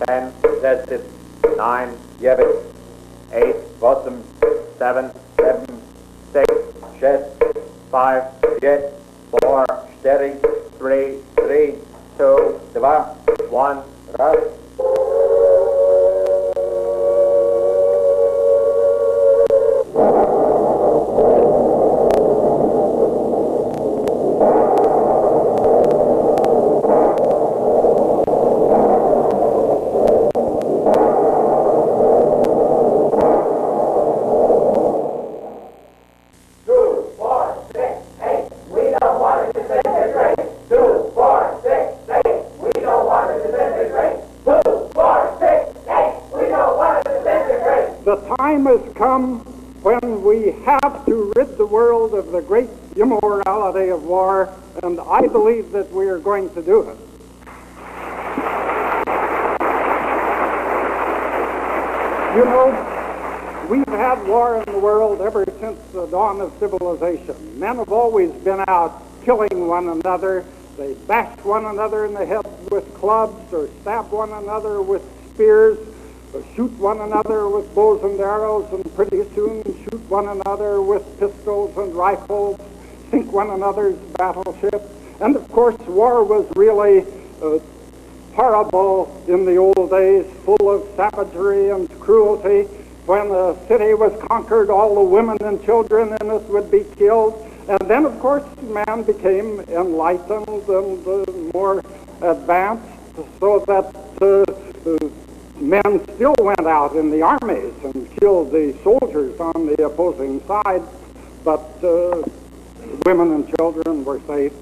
10, rested, 9, give it, 8, bottom, 7, 6, chest, 5, jet, 4, steady, 3, 2, 1, rest. When we have to rid the world of the great immorality of war, and I believe that we are going to do it. You know, we've had war in the world ever since the dawn of civilization. Men have always been out killing one another. They bash one another in the head with clubs or stab one another with spears, shoot one another with bows and arrows, and pretty soon shoot one another with pistols and rifles, sink one another's battleships. And of course, war was really horrible in the old days, full of savagery and cruelty. When a city was conquered, all the women and children in it would be killed. And then, of course, man became enlightened and more advanced, so that men still went out in the armies and killed the soldiers on the opposing side, but women and children were safe.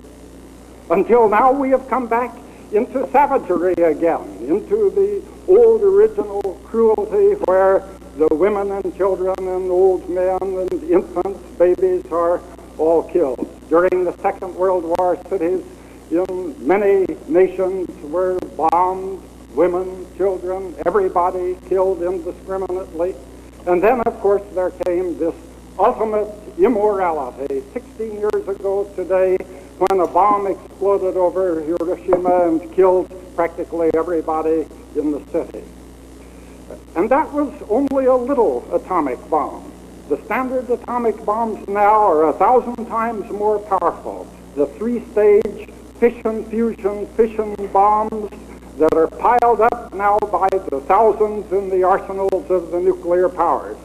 Until now, we have come back into savagery again, into the old original cruelty where the women and children and old men and infants, babies are all killed. During the Second World War, cities in many nations were bombed. Women, children, everybody killed indiscriminately. And then, of course, there came this ultimate immorality 16 years ago today when a bomb exploded over Hiroshima and killed practically everybody in the city. And that was only a little atomic bomb. The standard atomic bombs now are 1,000 times more powerful. The three-stage fission bombs that are piled up now by the thousands in the arsenals of the nuclear powers.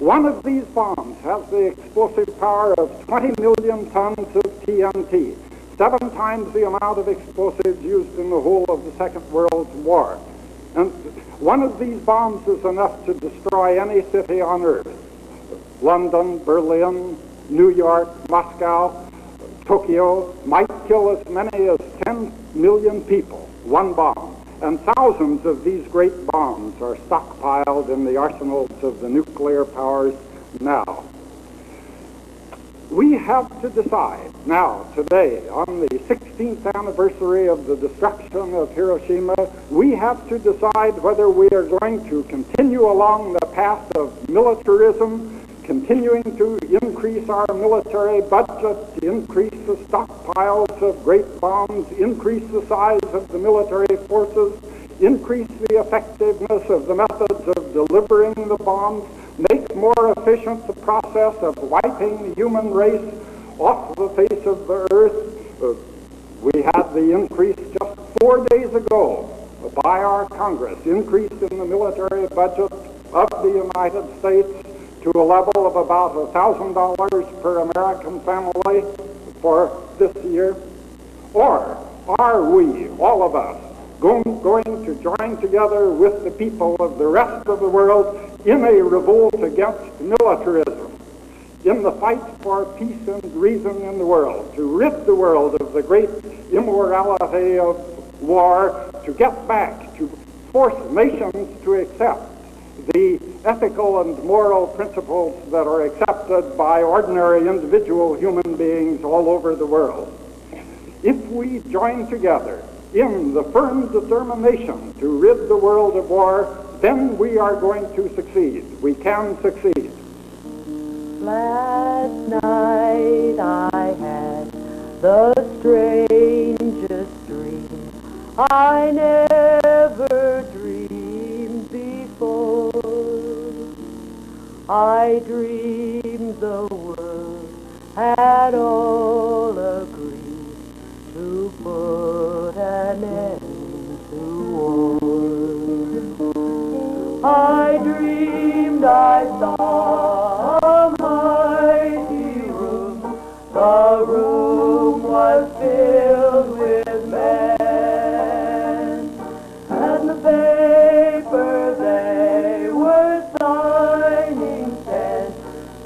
One of these bombs has the explosive power of 20 million tons of TNT, 7 times the amount of explosives used in the whole of the Second World War. And one of these bombs is enough to destroy any city on Earth. London, Berlin, New York, Moscow, Tokyo might kill as many as 10 million people, one bomb. And thousands of these great bombs are stockpiled in the arsenals of the nuclear powers now. We have to decide now, today, on the 16th anniversary of the destruction of Hiroshima, we have to decide whether we are going to continue along the path of militarism, continuing to increase our military budget, increase the stockpiles of great bombs, increase the size of the military forces, increase the effectiveness of the methods of delivering the bombs, make more efficient the process of wiping the human race off the face of the earth. We had the increase just 4 days ago by our Congress, increase in the military budget of the United States to a level of about $1,000 per American family for this year? Or are we, all of us, going to join together with the people of the rest of the world in a revolt against militarism, in the fight for peace and reason in the world, to rid the world of the great immorality of war, to get back, to force nations to accept the ethical and moral principles that are accepted by ordinary individual human beings all over the world? If we join together in the firm determination to rid the world of war, then we are going to succeed. We can succeed. Last night I had the strangest dream. I never dreamed I dreamed the world had all agreed to put an end to war. I dreamed I saw a mighty room. The room was filled with men, and the paper they were signing said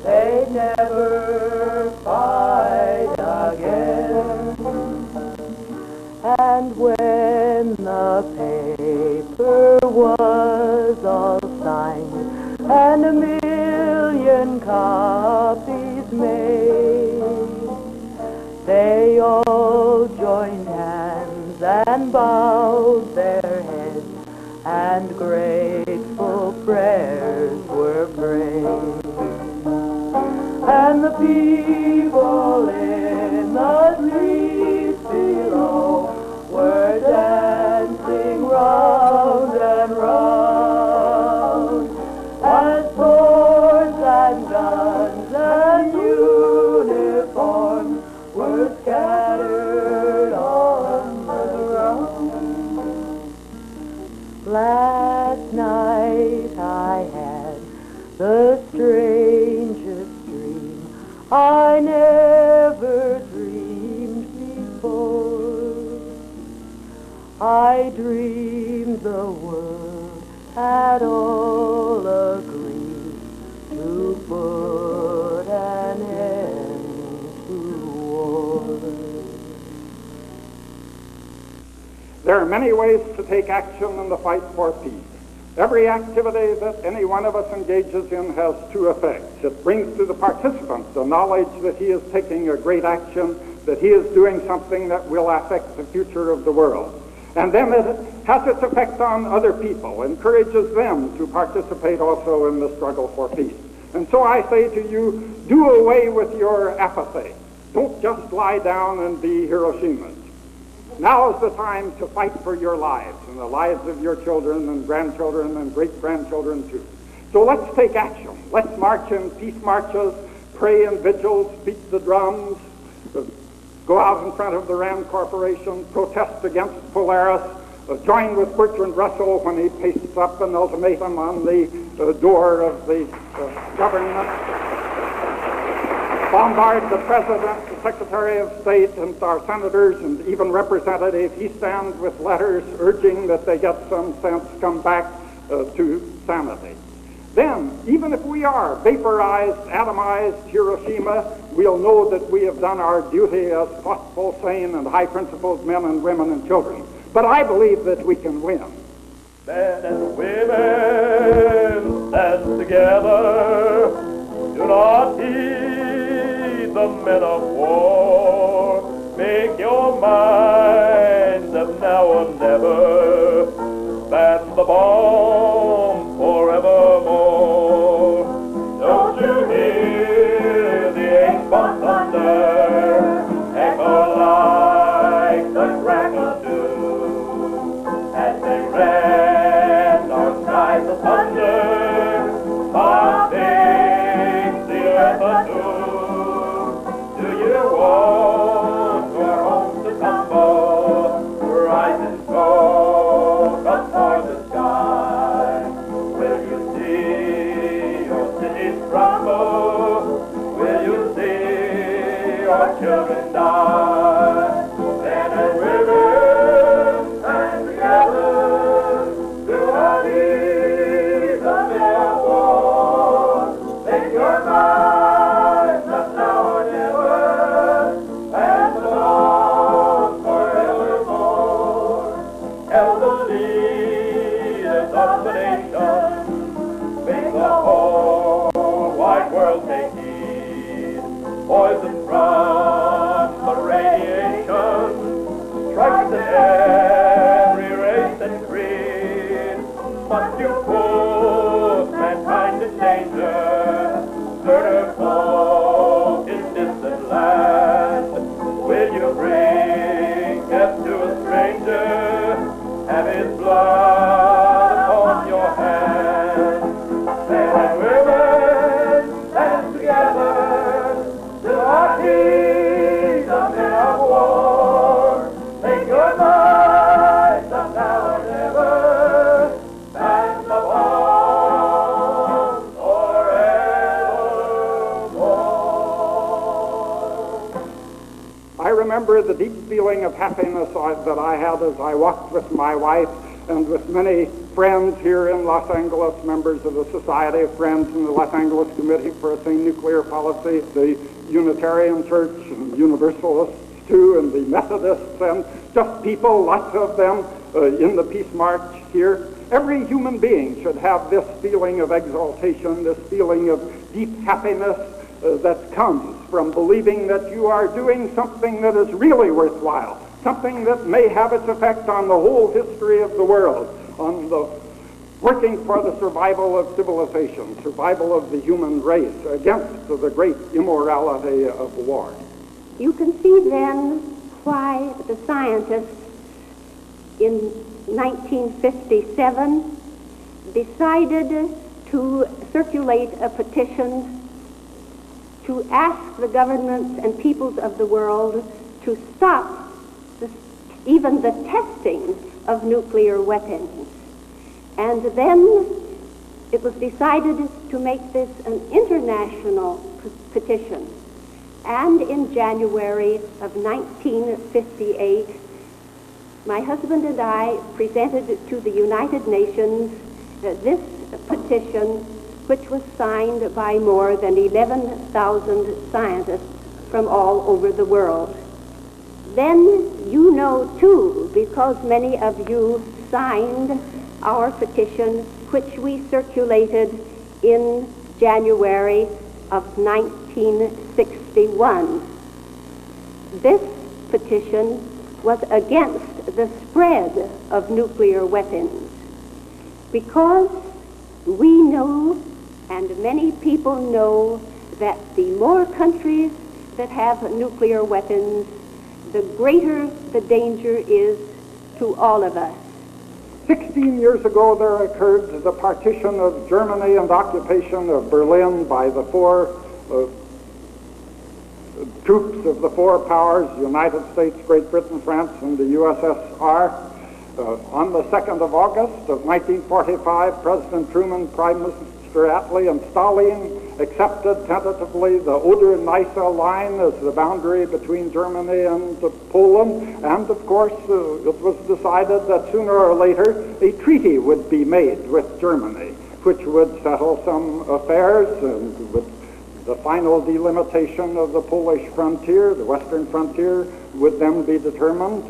they'd never fight again. And when the paper was all signed and 1,000,000 copies made, they all joined hands and bowed their heads, and grateful prayers were prayed. And the people in the streets below were dancing round and round, as swords and guns and uniforms were scattered on the ground. Last night I had the strangest dream I never dreamed before. I dreamed the world had all agreed to put an end to war. There are many ways to take action in the fight for peace. Every activity that any one of us engages in has two effects. It brings to the participant the knowledge that he is taking a great action, that he is doing something that will affect the future of the world. And then it has its effect on other people, encourages them to participate also in the struggle for peace. And so I say to you, do away with your apathy. Don't just lie down and be Hiroshimas. Now is the time to fight for your lives and the lives of your children and grandchildren and great-grandchildren too. So let's take action. Let's march in peace marches, pray in vigils, beat the drums, go out in front of the Rand Corporation, protest against Polaris, join with Bertrand Russell when he pastes up an ultimatum on the door of the government, bombard the President, the Secretary of State, and our senators and even representatives. He stands with letters urging that they get some sense, come back to sanity. Then, even if we are vaporized, atomized Hiroshima, we'll know that we have done our duty as thoughtful, sane, and high-principled men and women and children. But I believe that we can win. Men and women, stand together. Do not heed the men of war. Make your minds up now or never. Ban the bomb forevermore. Don't you hear the eight-ball thunder echo like the crackle do? As they rend our skies asunder, mopping the earth anew. Do you want your homes to tumble, rise and go up toward the sky? Will you see your cities crumble? Will you see your children die? Men and women stand together to alleviate the mere war. Make your minds up now or never, and the dawn forevermore. Tell the leaders of the nation, make the whole wide world take heed. Poison from the radiation strikes at every race and creed. Must you put mankind in danger? Murder folk in distant land. Will you bring death to a stranger? Have his blood upon your hands. Men and women, remember the deep feeling of happiness that I had as I walked with my wife and with many friends here in Los Angeles, members of the Society of Friends and the Los Angeles Committee for a Sane Nuclear Policy, the Unitarian Church and Universalists too, and the Methodists, and just people, lots of them, in the Peace March here. Every human being should have this feeling of exaltation, this feeling of deep happiness that comes from believing that you are doing something that is really worthwhile, something that may have its effect on the whole history of the world, on the working for the survival of civilization, survival of the human race against the great immorality of war. You can see then why the scientists in 1957 decided to circulate a petition to ask the governments and peoples of the world to stop even the testing of nuclear weapons. And then it was decided to make this an international petition. And in January of 1958, my husband and I presented to the United Nations this petition, which was signed by more than 11,000 scientists from all over the world. Then you know too, because many of you signed our petition, which we circulated in January of 1961. This petition was against the spread of nuclear weapons, because we know, and many people know, that the more countries that have nuclear weapons, the greater the danger is to all of us. 16 years ago, there occurred the partition of Germany and occupation of Berlin by the four troops of the four powers, United States, Great Britain, France, and the USSR. On the 2nd of August of 1945, President Truman, Prime Minister Attlee, and Stalin accepted tentatively the Oder-Neisse line as the boundary between Germany and Poland, and of course it was decided that sooner or later a treaty would be made with Germany, which would settle some affairs, and with the final delimitation of the Polish frontier, the western frontier, would then be determined.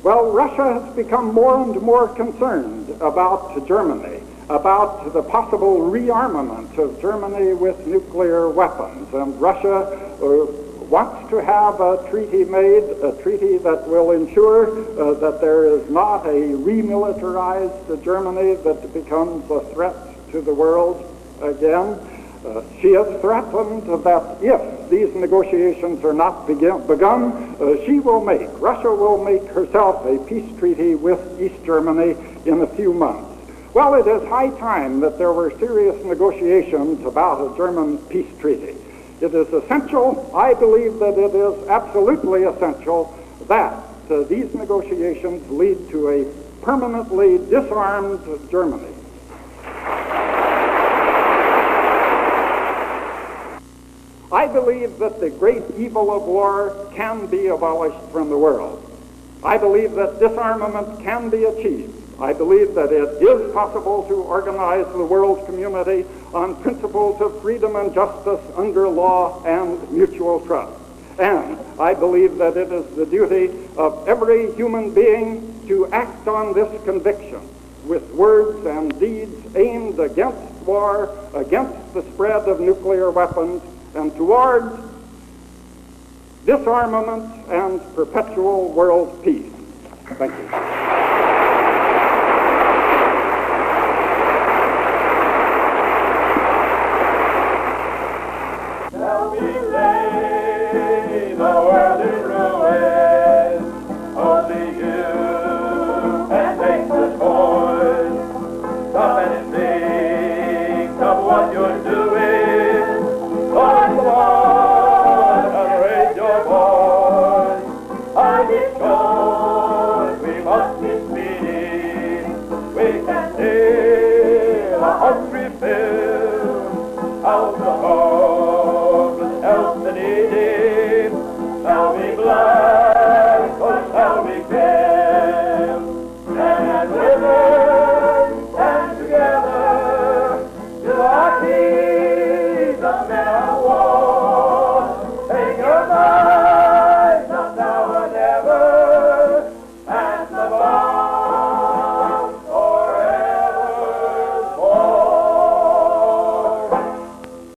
Well, Russia has become more and more concerned about Germany, about the possible rearmament of Germany with nuclear weapons. And Russia wants to have a treaty made, a treaty that will ensure that there is not a remilitarized Germany that becomes a threat to the world again. She has threatened that if these negotiations are not begun, Russia will make herself a peace treaty with East Germany in a few months. Well, it is high time that there were serious negotiations about a German peace treaty. It is essential, I believe that it is absolutely essential, that these negotiations lead to a permanently disarmed Germany. I believe that the great evil of war can be abolished from the world. I believe that disarmament can be achieved. I believe that it is possible to organize the world community on principles of freedom and justice under law and mutual trust. And I believe that it is the duty of every human being to act on this conviction with words and deeds aimed against war, against the spread of nuclear weapons, and towards disarmament and perpetual world peace. Thank you.